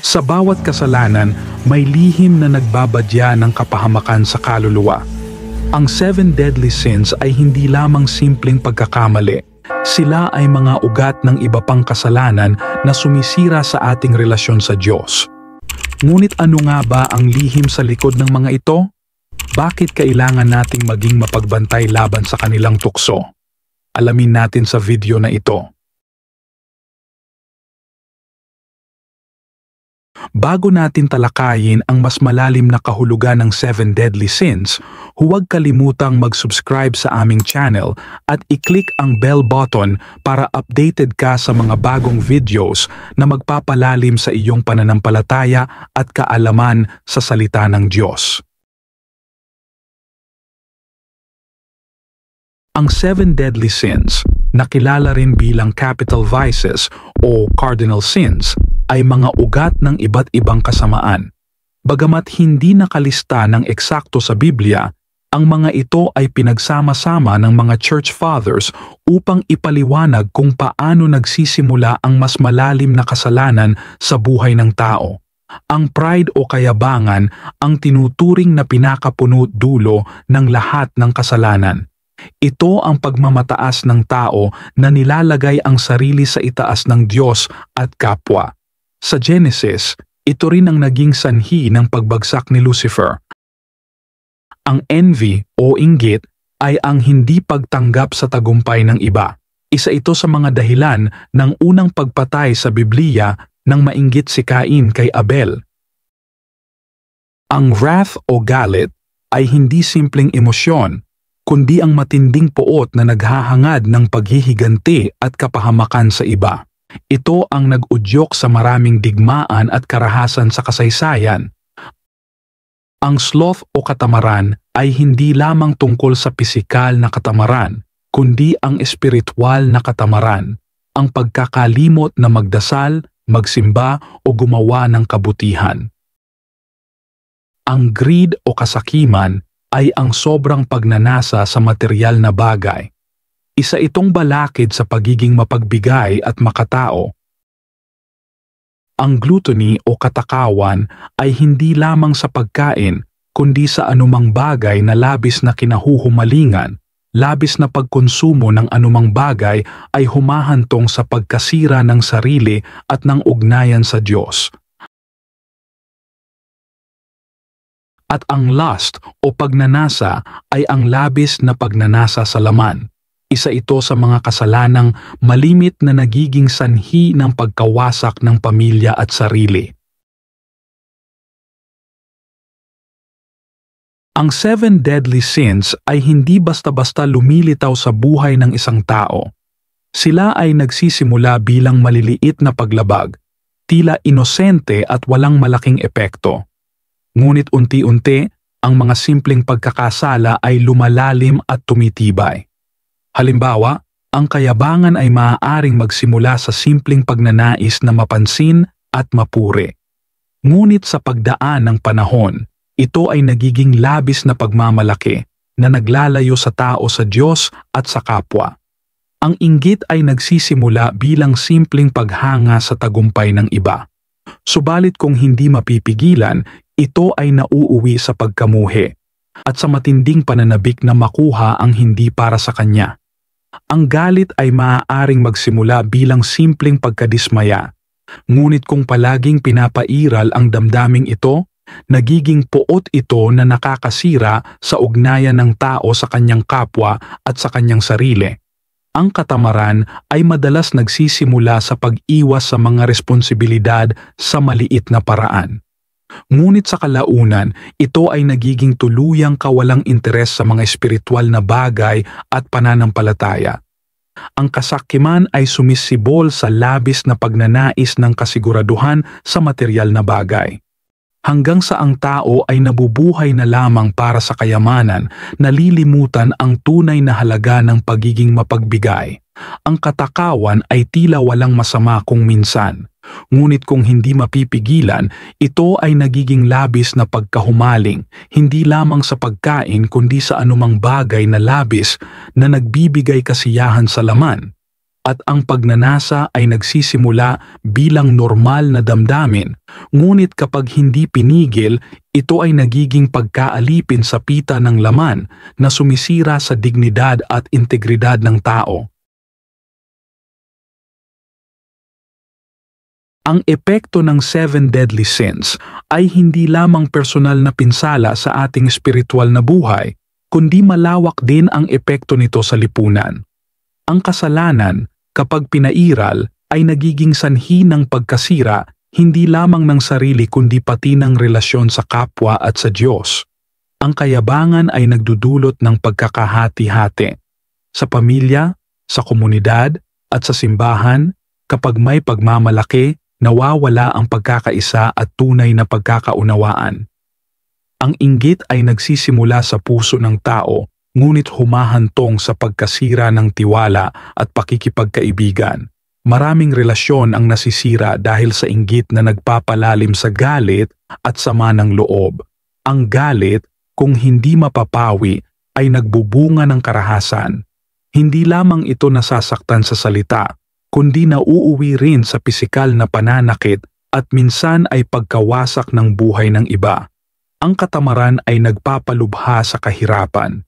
Sa bawat kasalanan, may lihim na nagbabadya ng kapahamakan sa kaluluwa. Ang 7 deadly sins ay hindi lamang simpleng pagkakamali. Sila ay mga ugat ng iba pang kasalanan na sumisira sa ating relasyon sa Diyos. Ngunit ano nga ba ang lihim sa likod ng mga ito? Bakit kailangan nating maging mapagbantay laban sa kanilang tukso? Alamin natin sa video na ito. Bago natin talakayin ang mas malalim na kahulugan ng 7 deadly sins, huwag kalimutang mag-subscribe sa aming channel at i-click ang bell button para updated ka sa mga bagong videos na magpapalalim sa iyong pananampalataya at kaalaman sa salita ng Diyos. Ang 7 deadly sins, nakilala rin bilang capital vices o cardinal sins, ay mga ugat ng iba't ibang kasamaan. Bagamat hindi nakalista ng eksakto sa Biblia, ang mga ito ay pinagsama-sama ng mga church fathers upang ipaliwanag kung paano nagsisimula ang mas malalim na kasalanan sa buhay ng tao. Ang pride o kayabangan ang tinuturing na pinakapuno dulo ng lahat ng kasalanan. Ito ang pagmamataas ng tao na nilalagay ang sarili sa itaas ng Diyos at kapwa. Sa Genesis, ito rin ang naging sanhi ng pagbagsak ni Lucifer. Ang envy o inggit ay ang hindi pagtanggap sa tagumpay ng iba. Isa ito sa mga dahilan ng unang pagpatay sa Biblia nang mainggit si Cain kay Abel. Ang wrath o galit ay hindi simpleng emosyon, kundi ang matinding poot na naghahangad ng paghihiganti at kapahamakan sa iba. Ito ang nag-udyok sa maraming digmaan at karahasan sa kasaysayan. Ang sloth o katamaran ay hindi lamang tungkol sa pisikal na katamaran, kundi ang espiritual na katamaran, ang pagkakalimot na magdasal, magsimba o gumawa ng kabutihan. Ang greed o kasakiman ay ang sobrang pagnanasa sa material na bagay. Isa itong balakid sa pagiging mapagbigay at makatao. Ang gluttony o katakawan ay hindi lamang sa pagkain, kundi sa anumang bagay na labis na kinahuhumalingan. Labis na pagkonsumo ng anumang bagay ay humahantong sa pagkasira ng sarili at ng ugnayan sa Diyos. At ang lust o pagnanasa ay ang labis na pagnanasa sa laman. Isa ito sa mga kasalanang malimit na nagiging sanhi ng pagkawasak ng pamilya at sarili. Ang 7 deadly sins ay hindi basta-basta lumilitaw sa buhay ng isang tao. Sila ay nagsisimula bilang maliliit na paglabag, tila inosente at walang malaking epekto. Ngunit unti-unti, ang mga simpleng pagkakasala ay lumalalim at tumitibay. Halimbawa, ang kayabangan ay maaaring magsimula sa simpleng pagnanais na mapansin at mapuri. Ngunit sa pagdaan ng panahon, ito ay nagiging labis na pagmamalaki na naglalayo sa tao sa Diyos at sa kapwa. Ang inggit ay nagsisimula bilang simpleng paghanga sa tagumpay ng iba. Subalit kung hindi mapipigilan, ito ay nauuwi sa pagkamuhi at sa matinding pananabik na makuha ang hindi para sa kanya. Ang galit ay maaaring magsimula bilang simpleng pagkadismaya. Ngunit kung palaging pinapairal ang damdaming ito, nagiging poot ito na nakakasira sa ugnayan ng tao sa kanyang kapwa at sa kanyang sarili. Ang katamaran ay madalas nagsisimula sa pag-iwas sa mga responsibilidad sa maliit na paraan. Ngunit sa kalaunan, ito ay nagiging tuluyang kawalang interes sa mga espiritual na bagay at pananampalataya. Ang kasakiman ay sumisibol sa labis na pagnanais ng kasiguraduhan sa material na bagay. Hanggang sa ang tao ay nabubuhay na lamang para sa kayamanan, nalilimutan ang tunay na halaga ng pagiging mapagbigay. Ang katakawan ay tila walang masama kung minsan. Ngunit kung hindi mapipigilan, ito ay nagiging labis na pagkahumaling, hindi lamang sa pagkain kundi sa anumang bagay na labis na nagbibigay kasiyahan sa laman. at ang pagnanasa ay nagsisimula bilang normal na damdamin, ngunit kapag hindi pinigil, ito ay nagiging pagkaalipin sa pita ng laman na sumisira sa dignidad at integridad ng tao. Ang epekto ng 7 deadly sins ay hindi lamang personal na pinsala sa ating espiritual na buhay, kundi malawak din ang epekto nito sa lipunan. Ang kasalanan, kapag pinairal, ay nagiging sanhi ng pagkasira hindi lamang ng sarili kundi pati ng relasyon sa kapwa at sa Diyos. Ang kayabangan ay nagdudulot ng pagkakahati-hati. Sa pamilya, sa komunidad, at sa simbahan, kapag may pagmamalaki, nawawala ang pagkakaisa at tunay na pagkakaunawaan. Ang inggit ay nagsisimula sa puso ng tao, ngunit humahantong sa pagkasira ng tiwala at pakikipagkaibigan. Maraming relasyon ang nasisira dahil sa inggit na nagpapalalim sa galit at sama ng loob. Ang galit, kung hindi mapapawi, ay nagbubunga ng karahasan. Hindi lamang ito nasasaktan sa salita, kundi nauuwi rin sa pisikal na pananakit at minsan ay pagkawasak ng buhay ng iba. Ang katamaran ay nagpapalubha sa kahirapan.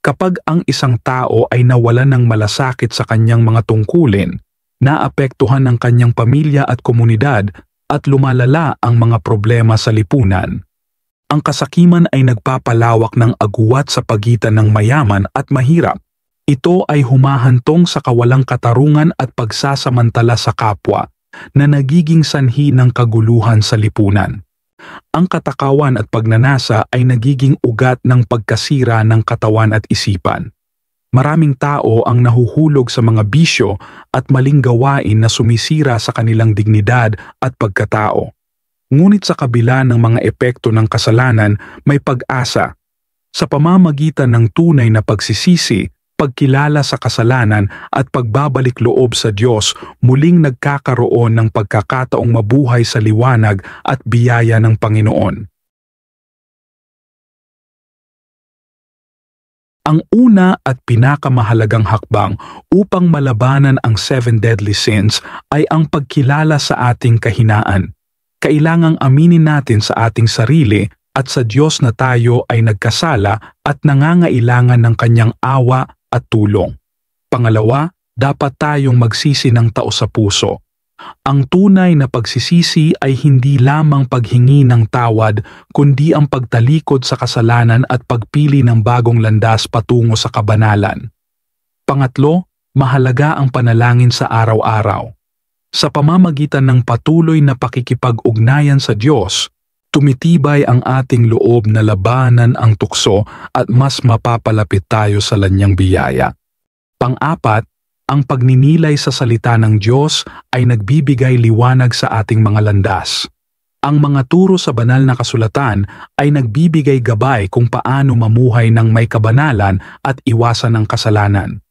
Kapag ang isang tao ay nawalan ng malasakit sa kanyang mga tungkulin, naapektuhan ang kanyang pamilya at komunidad at lumalala ang mga problema sa lipunan. Ang kasakiman ay nagpapalawak ng agwat sa pagitan ng mayaman at mahirap. Ito ay humahantong sa kawalang katarungan at pagsasamantala sa kapwa na nagiging sanhi ng kaguluhan sa lipunan. Ang katakawan at pagnanasa ay nagiging ugat ng pagkasira ng katawan at isipan. Maraming tao ang nahuhulog sa mga bisyo at maling gawain na sumisira sa kanilang dignidad at pagkatao. Ngunit sa kabila ng mga epekto ng kasalanan, may pag-asa. Sa pamamagitan ng tunay na pagsisisi, pagkilala sa kasalanan at pagbabalik loob sa Diyos, muling nagkakaroon ng pagkakataong mabuhay sa liwanag at biyaya ng Panginoon. Ang una at pinakamahalagang hakbang upang malabanan ang 7 deadly sins ay ang pagkilala sa ating kahinaan. Kailangang aminin natin sa ating sarili at sa Diyos na tayo ay nagkasala at nangangailangan ng kanyang awa at tulong. Pangalawa, dapat tayong magsisi ng tao sa puso. Ang tunay na pagsisisi ay hindi lamang paghingi ng tawad, kundi ang pagtalikod sa kasalanan at pagpili ng bagong landas patungo sa kabanalan. Pangatlo, mahalaga ang panalangin sa araw-araw. Sa pamamagitan ng patuloy na pakikipag-ugnayan sa Diyos, tumitibay ang ating loob na labanan ang tukso at mas mapapalapit tayo sa Kanyang biyaya. Pang-apat, ang pagninilay sa salita ng Diyos ay nagbibigay liwanag sa ating mga landas. Ang mga turo sa banal na kasulatan ay nagbibigay gabay kung paano mamuhay ng may kabanalan at iwasan ang kasalanan.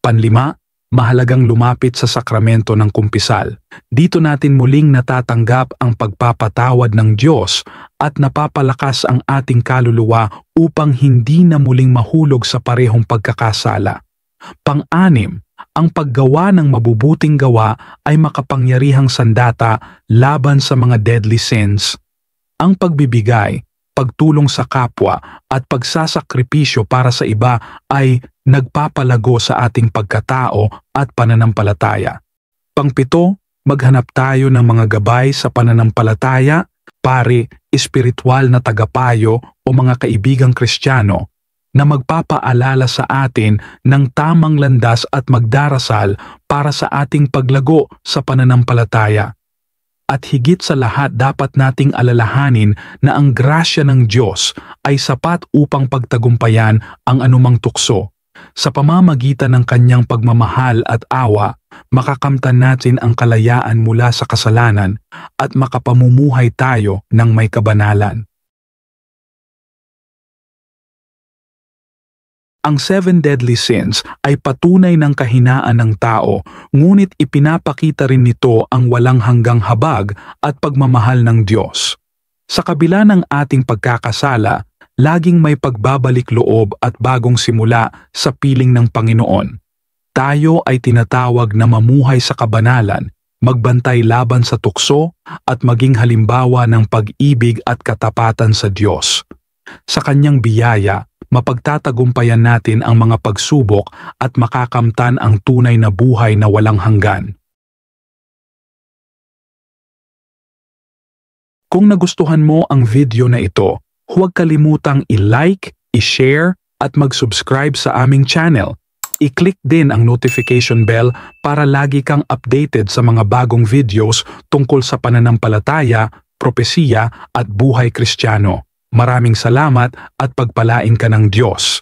Panlima, mahalagang lumapit sa sakramento ng kumpisal. Dito natin muling natatanggap ang pagpapatawad ng Diyos at napapalakas ang ating kaluluwa upang hindi na muling mahulog sa parehong pagkakasala. Pang-anim, ang paggawa ng mabubuting gawa ay makapangyarihang sandata laban sa mga deadly sins. Ang pagbibigay, pagtulong sa kapwa at pagsasakripisyo para sa iba ay nagpapalago sa ating pagkatao at pananampalataya. Pang-pito, maghanap tayo ng mga gabay sa pananampalataya, pari, espiritual na tagapayo o mga kaibigang Kristiyano na magpapaalala sa atin ng tamang landas at magdarasal para sa ating paglago sa pananampalataya. At higit sa lahat, dapat nating alalahanin na ang grasya ng Diyos ay sapat upang pagtagumpayan ang anumang tukso. Sa pamamagitan ng Kanyang pagmamahal at awa, makakamtan natin ang kalayaan mula sa kasalanan at makapamumuhay tayo ng may kabanalan. Ang 7 deadly sins ay patunay ng kahinaan ng tao, ngunit ipinapakita rin nito ang walang hanggang habag at pagmamahal ng Diyos. Sa kabila ng ating pagkakasala, laging may pagbabalik loob at bagong simula sa piling ng Panginoon. Tayo ay tinatawag na mamuhay sa kabanalan, magbantay laban sa tukso at maging halimbawa ng pag-ibig at katapatan sa Diyos. Sa kanyang biyaya, mapagtatagumpayan natin ang mga pagsubok at makakamtan ang tunay na buhay na walang hanggan. Kung nagustuhan mo ang video na ito, huwag kalimutang i-like, i-share at mag-subscribe sa aming channel. I-click din ang notification bell para lagi kang updated sa mga bagong videos tungkol sa pananampalataya, propesiya at buhay Kristiyano. Maraming salamat at pagpalain ka ng Diyos.